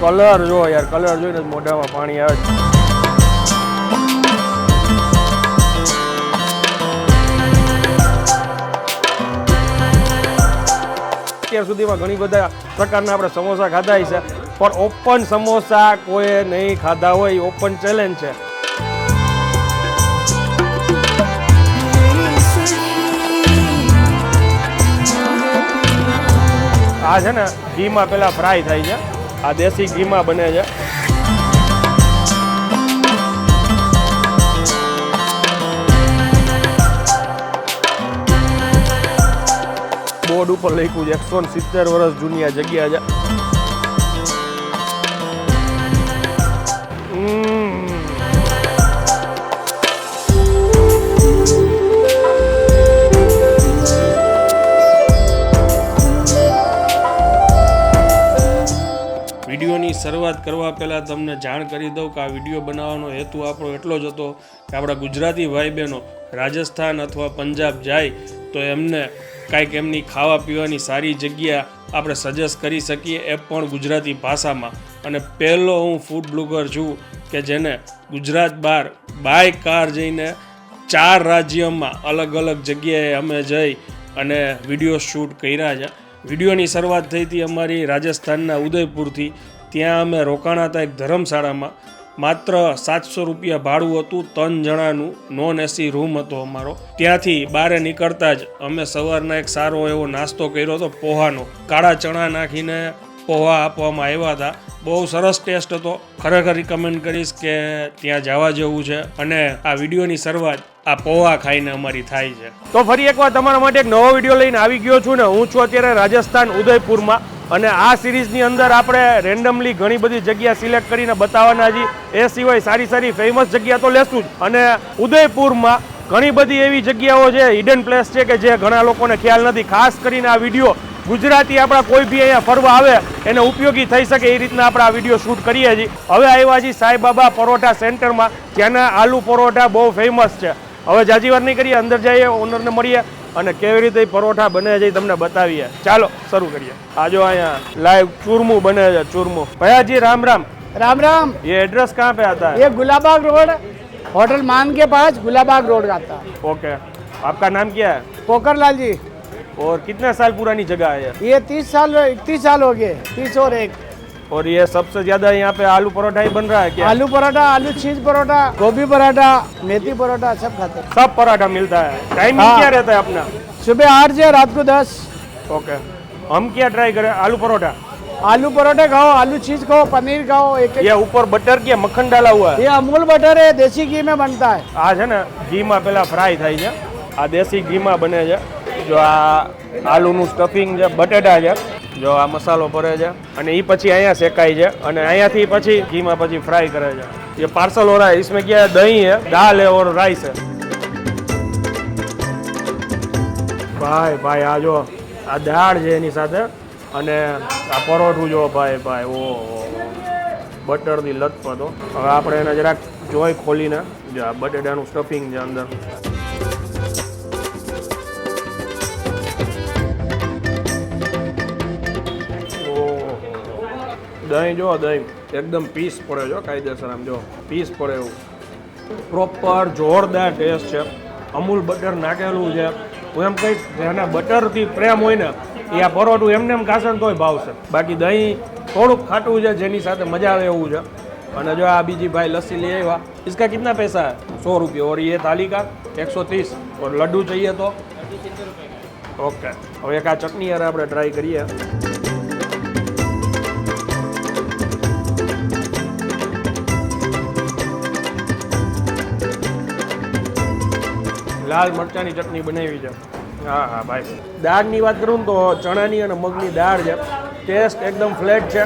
Colour જો યાર, colour જોઈને જ મોઢામાં પાણી આવે છે. અત્યાર સુધીમાં ઘણી બધા પ્રકારના આપણે સમોસા ખાધા છે, પણ ઓપન સમોસા કોઈ નહીં ખાધા હોય એ ઓપન ચેલેન્જ છે. આ છે ને ઘીમાં પેલા ફ્રાય થાય છે, આ દેશી ઘીમાં બને છે. બોર્ડ ઉપર લખ્યું છે 170 વર્ષ જૂની આ જગ્યા છે. વિડીયોની શરૂઆત કરવા પહેલાં તમને જાણ કરી દઉં કે આ વિડીયો બનાવવાનો હેતુ આપણો એટલો જ હતો કે આપણા ગુજરાતી ભાઈ બહેનો રાજસ્થાન અથવા પંજાબ જાય તો એમને કાંઈક એમની ખાવા પીવાની સારી જગ્યા આપણે સજેસ્ટ કરી શકીએ, એ પણ ગુજરાતી ભાષામાં. અને પહેલો હું ફૂડ બ્લોગર છું કે જેને ગુજરાત બહાર બાય કાર જઈને 4 રાજ્યોમાં અલગ અલગ જગ્યાએ અમે જઈ અને વિડીયો શૂટ કર્યા છે. વિડીયોની શરૂઆત થઈ હતી અમારી રાજસ્થાનના ઉદયપુરથી. ત્યાં અમે રોકાણા હતા એક ધર્મશાળામાં. માત્ર 700 રૂપિયા ભાડું હતું, 3 જણાનું નોન એસી રૂમ હતો અમારો. ત્યાંથી બહાર નીકળતા જ અમે સવારના એક સારો એવો નાસ્તો કર્યો હતો, પોહાનો. કાળા ચણા નાખીને પોહા આપવામાં આવ્યા હતા. બહુ સરસ ટેસ્ટ હતો, ખરેખર રિકમેન્ડ કરીશ કે ત્યાં જવા જેવું છે. અને આ વિડીયોની શરૂઆત આ પોહા ખાઈને અમારી થાય છે. તો ફરી એકવાર તમારા માટે એક નવો વિડીયો લઈને આવી ગયો છું ને. હું છું અત્યારે રાજસ્થાન ઉદયપુરમાં, અને આ સિરીઝની અંદર આપણે રેન્ડમલી ઘણી બધી જગ્યા સિલેક્ટ કરીને બતાવવાના છીએ. એ સિવાય સારી સારી ફેમસ જગ્યા તો લેશું જ. અને ઉદયપુરમાં ઘણી બધી એવી જગ્યાઓ છે, હિડન પ્લેસ છે કે જે ઘણા લોકોને ખ્યાલ નથી. ખાસ કરીને આ વિડીયો ગુજરાતી આપણા કોઈ બી અહીંયા ફરવા આવે એને ઉપયોગી થઈ શકે એ રીતના આપણે આ વિડીયો શૂટ કરીએ છીએ. હવે આવ્યા છીએ સાંઈબાબા પરોઠા સેન્ટરમાં, જ્યાંના આલુ પરોઠા બહુ ફેમસ છે. હવે જાજી વાર નહીં કરીએ, અંદર જઈએ, ઓનરને મળીએ અને કેવી રીતે પરોઠા બને છે તમને બતાવીએ. ચાલો શરૂ કરીએ. આ જો અહીંયા લાઈવ ચૂરમું બને છે, ચૂરમું. भैया जी राम राम. राम राम. ये एड्रेस कहाँ पे आता है? ये गुलाबाग रोड, होटल मान के पास गुलाबाग रोड आता है. ओके. आपका नाम क्या है? पोखरलाल जी. और कितने साल पुरानी जगह है ये 31 साल हो गए, 30 और 1. और ये सबसे ज्यादा यहाँ पे आलू परोठा ही बन रहा है क्या? आलू पराठा, आलू चीज परोठा, गोभी पराठा, मेथी परोठा सब खाते हैं. सब पराठा मिलता है. टाइमिंग हाँ. क्या रहता है अपना? सुबह 8 से रात को 10. ओके. हम क्या ट्राई करें? आलू परोठा. आलू परोठा खाओ, आलू चीज खाओ, पनीर खाओ. ये ऊपर बटर क्या मक्खन डाला हुआ है? ये अमूल बटर है, देसी घी में बनता है. આ છે ને ઘીમાં પેલા ફ્રાય થાય છે, આ દેશી ઘીમાં બને છે. જો આ આલુનું સ્ટફિંગ છે, બટેટા છે, જો આ મસાલો ભરે છે અને એ પછી અહીંયા શેકાય છે અને અહીંયાથી પછી ઘીમાં પછી ફ્રાય કરે છે. ये पार्सल हो रहा है, इसमें क्या है, दही है, दाल है और राइस है. ભાઈ ભાઈ આ જો આ દાળ છે એની સાથે અને આ પરોઠું જો ભાઈ ભાઈ, ઓ બટરથી લથપથો. હવે આપણે એને જરાક જોઈ ખોલીને જો આ બટેટાનું સ્ટફિંગ છે અંદર. દહીં જો, દહીં એકદમ પીસ પડે જો, કાયદેસર આમ જો પીસ પડે એવું. પ્રોપર જોરદાર ટેસ્ટ છે. અમૂલ બટર નાખેલું છે. હું એમ કહીશ જેને બટરથી પ્રેમ હોય ને એ આ પરોઠું એમને એમ ખાશે ને તોય ભાવશે. બાકી દહીં થોડુંક ખાટું છે જેની સાથે મજા આવે એવું છે. અને જો આ બીજી ભાઈ લસ્સી લઈ આવ્યા. इसका कितना पैसा है? 100 रुपये. और ये थाली का 130. और लड्डू चाहिए तो ओके. હવે એક આ ચટણી યાર આપણે ટ્રાય કરીએ. લાલ મરચાની ચટણી બનાવી છે. હા હા ભાઈ. દાળની વાત કરું તો ચણાની અને મગની દાળ છે. ટેસ્ટ એકદમ ફ્લેટ છે,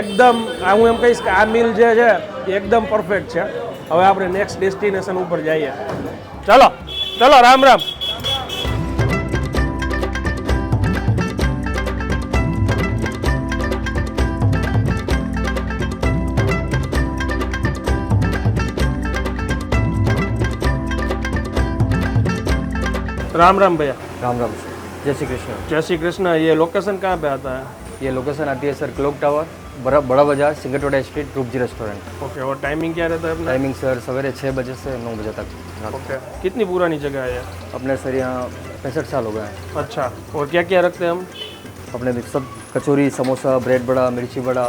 એકદમ. હું એમ કહીશ કે આ મીલ જે છે એ એકદમ પરફેક્ટ છે. હવે આપણે નેક્સ્ટ ડેસ્ટિનેશન ઉપર જઈએ. ચલો ચલો, રામ રામ. राम राम भैया. राम राम. जय श्री कृष्ण. जय श्री कृष्ण. ये लोकेशन कहाँ पे आता है? ये लोकेशन आती है सर क्लॉक टावर, बड़ा बाजार सिंगटोड़ा स्ट्रीट रूपजी रेस्टोरेंट। ओके, और टाइमिंग क्या रहता है अपना? टाइमिंग सर सवेरे 6 बजे से 9 बजे तक। ओके, कितनी पुरानी जगह है ये? अपने सर यहाँ 65 साल हो गए हैं। अच्छा, और क्या क्या रखते हैं हम? अपने भी सब कचौरी, समोसा, ब्रेड बड़ा, मिर्ची बड़ा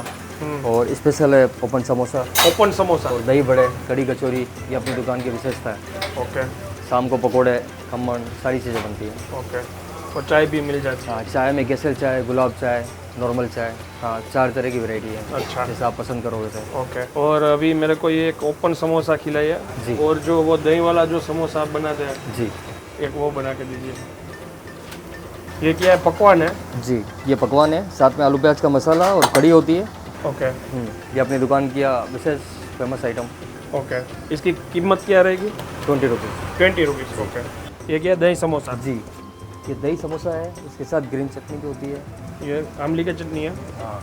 और स्पेशल है ओपन समोसा ओपन समोसा। और दही बड़े, कड़ी कचौरी, ये अपनी दुकान की विशेषता है। ओके शाम को पकोड़े, खमन, सारी चीज़ें बनती हैं। ओके, और चाय भी मिल जाती है? हाँ, चाय में केसर चाय, गुलाब चाय, नॉर्मल चाय, हाँ 4 तरह की वैरायटी है। अच्छा, जैसा आप पसंद करोगे सर। ओके। और अभी मेरे को ये एक ओपन समोसा खिलाइए जी। और जो वो दही वाला जो समोसा आप बनाते हैं जी एक वो बना के दीजिए। ये क्या है, पकवान है? जी, ये पकवान है, साथ में आलू प्याज का मसाला और कड़ी होती है। ओके ये अपनी दुकान की विशेष फेमस आइटम। ओके, इसकी कीमत क्या रहेगी? 20 रुपीज़। 20 रुपीज़। ओके, ये क्या है, दही समोसा? जी, ये दही समोसा है, इसके साथ ग्रीन चटनी भी होती है। ये आमली की चटनी है? हाँ,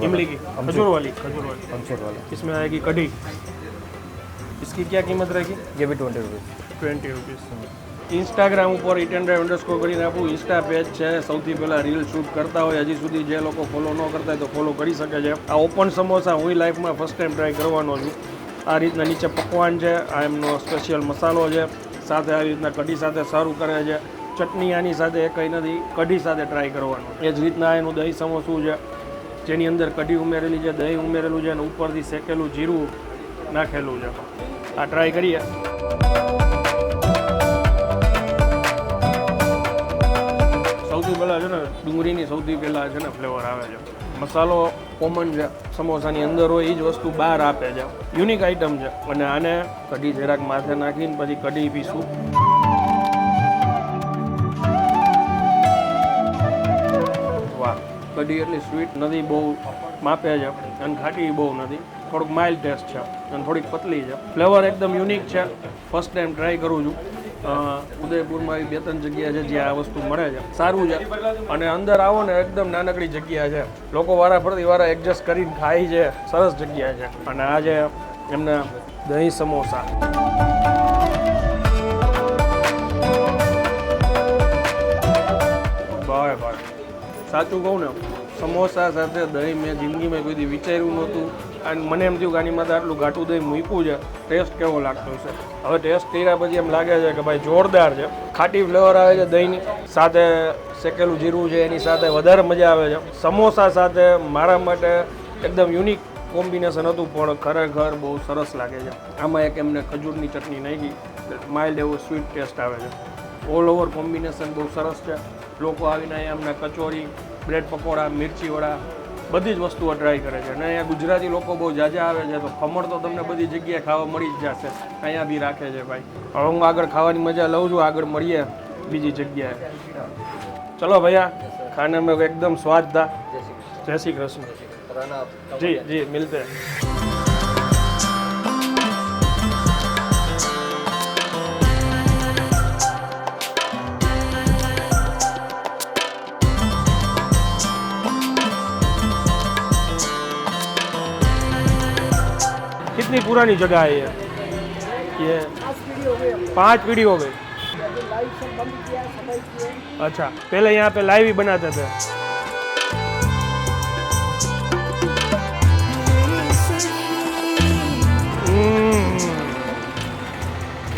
इमली की? खजूर वाली? अमचूर वाला। इसमें आएगी कढ़ी। इसकी क्या कीमत रहेगी? ये भी 20 रुपीज़। 20 रुपीज़। ઇન્સ્ટાગ્રામ ઉપર @_ કરીને આપણું ઇન્સ્ટા પેજ છે, સૌથી પહેલાં રીલ શૂટ કરતા હોય, હજી સુધી જે લોકો ફોલો ન કરતા હોય તો ફોલો કરી શકે છે. આ ઓપન સમોસા હું લાઈફમાં ફર્સ્ટ ટાઈમ ટ્રાય કરવાનો છું. આ રીતના નીચે પકવાન છે, આ એમનો સ્પેશિયલ મસાલો છે, સાથે આવી રીતના કઢી સાથે સર્વ કરે છે. ચટણી આની સાથે એ કંઈ નથી, કઢી સાથે ટ્રાય કરવાનું. એ જ રીતના એનું દહીં સમોસું છે, જેની અંદર કઢી ઉમેરેલી છે, દહીં ઉમેરેલું છે અને ઉપરથી શેકેલું જીરું નાખેલું છે. આ ટ્રાય કરીએ. સૌથી પહેલાં છે ને ડુંગળીની સૌથી પહેલાં છે ને ફ્લેવર આવે છે. મસાલો કોમન છે, સમોસાની અંદર હોય એ જ વસ્તુ બહાર આપે છે. યુનિક આઈટમ છે અને આને કઢી જરાક માથે નાખીને પછી કઢી પીશું. વાહ, કઢી એટલી સ્વીટ નથી, બહુ માપે છે અને ખાટી બહુ નથી, થોડુંક માઇલ્ડ ટેસ્ટ છે અને થોડીક પતલી છે. ફ્લેવર એકદમ યુનિક છે, ફર્સ્ટ ટાઈમ ટ્રાય કરું છું. ઉદયપુરમાં એવી 2-3 જગ્યા છે જ્યાં આ વસ્તુ મળે છે, સારું છે. અને અંદર આવો ને એકદમ નાનકડી જગ્યા છે, લોકો વારા ફરતી વારા એડજસ્ટ કરીને ખાય છે, સરસ જગ્યા છે. અને આ છે એમના દહીં સમોસા. ભાવે ભાવે, સાચું કહું ને, સમોસા સાથે દહીં મેં જિંદગીમાં કોઈ દી વિચાર્યું નહોતું. અને મને એમ થયું કે આની માથે આટલું ઘાટું દહીં મૂક્યું છે, ટેસ્ટ કેવો લાગતો હશે. હવે ટેસ્ટ કર્યા પછી એમ લાગે છે કે ભાઈ જોરદાર છે. ખાટી ફ્લેવર આવે છે દહીંની સાથે, શેકેલું જીરું છે એની સાથે વધારે મજા આવે છે. સમોસા સાથે મારા માટે એકદમ યુનિક કોમ્બિનેશન હતું, પણ ખરેખર બહુ સરસ લાગે છે. આમાં એક એમને ખજૂરની ચટણી નાખી, માઇલ્ડ એવો સ્વીટ ટેસ્ટ આવે છે. ઓલ ઓવર કોમ્બિનેશન બહુ સરસ છે. લોકો આવીને અહીંયા અમને કચોરી, બ્રેડ પકોડા, મિર્ચી વડા બધી જ વસ્તુઓ ટ્રાય કરે છે. અને અહીંયા ગુજરાતી લોકો બહુ ઝાઝા આવે છે, તો ખમણ તો તમને બધી જગ્યાએ ખાવા મળી જ જશે, અહીંયા બી રાખે છે ભાઈ. હવે હું આગળ ખાવાની મજા લઉં છું, આગળ મળીએ બીજી જગ્યાએ. ચલો ભૈયા, ખાને में एकदम स्वाद था. जय श्री कृष्ण. जी जी, मिलते हैं. कितनी पुरानी जगह है ये? 5 पीढ़ी हो गई. अच्छा, पहले यहाँ पे लाइव ही बनाते थे.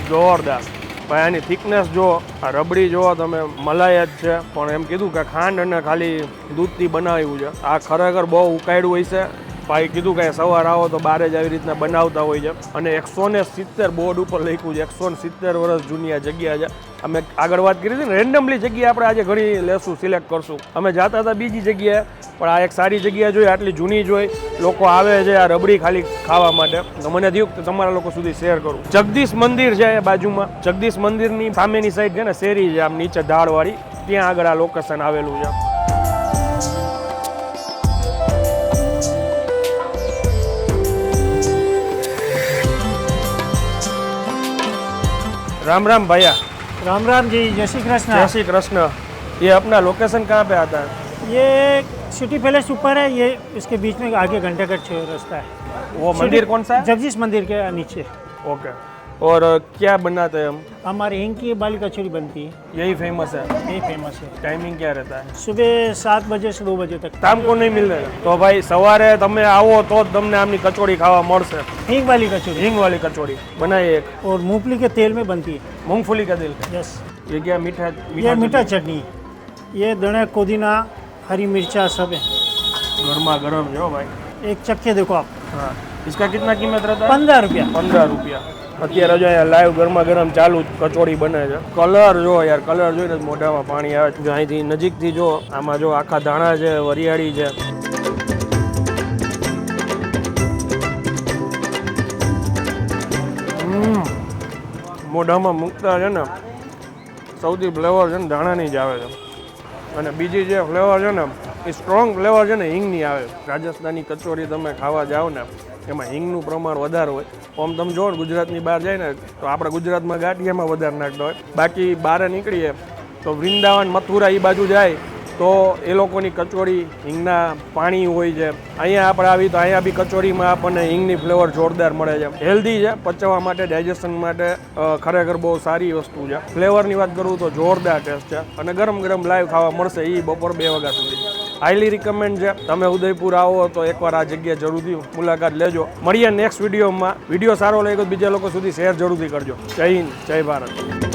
જોરદાર ભાઈ, આની થિકનેસ જો, આ રબડી જો તમે, મલાઈ જ છે, પણ એમ કીધું કે ખાંડ અને ખાલી દૂધથી બનાવ્યું છે. આ ખરેખર બહુ ઉકાળ્યું હોય છે. ભાઈ કીધું કે સવાર આવો તો બારે જ આવી રીતના બનાવતા હોય છે. અને 170 બોર્ડ ઉપર લખ્યું છે, 170 વર્ષ જૂની આ જગ્યા છે. અમે આગળ વાત કરી હતી ને, રેન્ડમલી જગ્યા આપણે આજે ઘણી લેશું, સિલેક્ટ કરશું. અમે જતા હતા બીજી જગ્યાએ, પણ આ એક સારી જગ્યા જોઈ, આટલી જૂની જોઈ, લોકો આવે છે આ રબડી ખાલી ખાવા માટે. તો મને થયું કે તમારા લોકો સુધી શેર કરું. જગદીશ મંદિર છે એ બાજુમાં, જગદીશ મંદિરની સામેની સાઈડ છે ને શેરી છે, આમ નીચે ઢાળવાળી, ત્યાં આગળ આ લોકેશન આવેલું છે. राम राम भैया. राम राम जी, जय श्री कृष्ण. जय श्री कृष्ण. ये अपना लोकेशन कहाँ पे आता है? ये सिटी पैलेस ऊपर है, ये इसके बीच में आगे घंटे का रास्ता है. वो मंदिर कौन सा है? जगदीश मंदिर के नीचे. ओके. और क्या बनाते हैं हम? हमारे हिंग की बाली कचौरी बनती है, यही फेमस है। यही फेमस है। टाइमिंग क्या रहता है? सुबह 7 बजे से 2 बजे तक। शाम को नहीं मिल रहा तो भाई सवारे તમે આવો તો જ તમને આમની કચોરી ખાવા મળશે। हिंग वाली कचौरी હિંગ વાળી કચોરી બનાવીએ એક और मूंगफली के तेल में बनती है। मूंगफली का दिल यस, ये क्या मीठा ये मीठा चटनी है। ये धनिया पुदीना हरी मिर्चा सब है। गर्मा गर्म जो भाई। एक चक्के देखो आप, हाँ इसका कितना कीमत रहता है? 15 रुपया। 15 રૂપિયા। અત્યારે જો અહીંયા લાઈવ ગરમા ગરમ ચાલુ કચોરી બને છે। કલર જો યાર, કલર જોઈને જ મોઢામાં પાણી આવે છે। જો અહીંથી નજીકથી જો, આમાં જો આખા ધાણા છે, વરિયાળી છે। મોઢામાં મૂકતા છે ને સૌથી ફ્લેવર છે ને ધાણાની જ આવે છે, અને બીજી જે ફ્લેવર છે ને એ સ્ટ્રોંગ ફ્લેવર છે ને હિંગની આવે। રાજસ્થાની કચોરી તમે ખાવા જાઓ ને એમાં હિંગનું પ્રમાણ વધારે હોય। આમ તમે જો ને ગુજરાતની બહાર જાય ને તો આપણે ગુજરાતમાં ગાંઠિયામાં વધારે નાખતા હોય, બાકી બહાર નીકળીએ તો વૃંદાવન મથુરા એ બાજુ જાય તો એ લોકોની કચોરી હિંગના પાણી હોય છે। અહીંયા આપણે આવી તો અહીંયા બી કચોરીમાં આપણને હિંગની ફ્લેવર જોરદાર મળે છે। હેલ્ધી છે, પચવા માટે, ડાયજેશન માટે ખરેખર બહુ સારી વસ્તુ છે। ફ્લેવરની વાત કરું તો જોરદાર ટેસ્ટ છે, અને ગરમ ગરમ લાઈવ ખાવા મળશે એ બપોર 2 વાગ્યા સુધી। હાઈલી રિકમેન્ડ છે, તમે ઉદયપુર આવો તો એકવાર આ જગ્યા જરૂરથી મુલાકાત લેજો। મળીએ નેક્સ્ટ વિડીયોમાં। વિડીયો સારો લાગ્યો તો બીજા લોકો સુધી શેર જરૂરથી કરજો। જય હિન્દ, જય ભારત।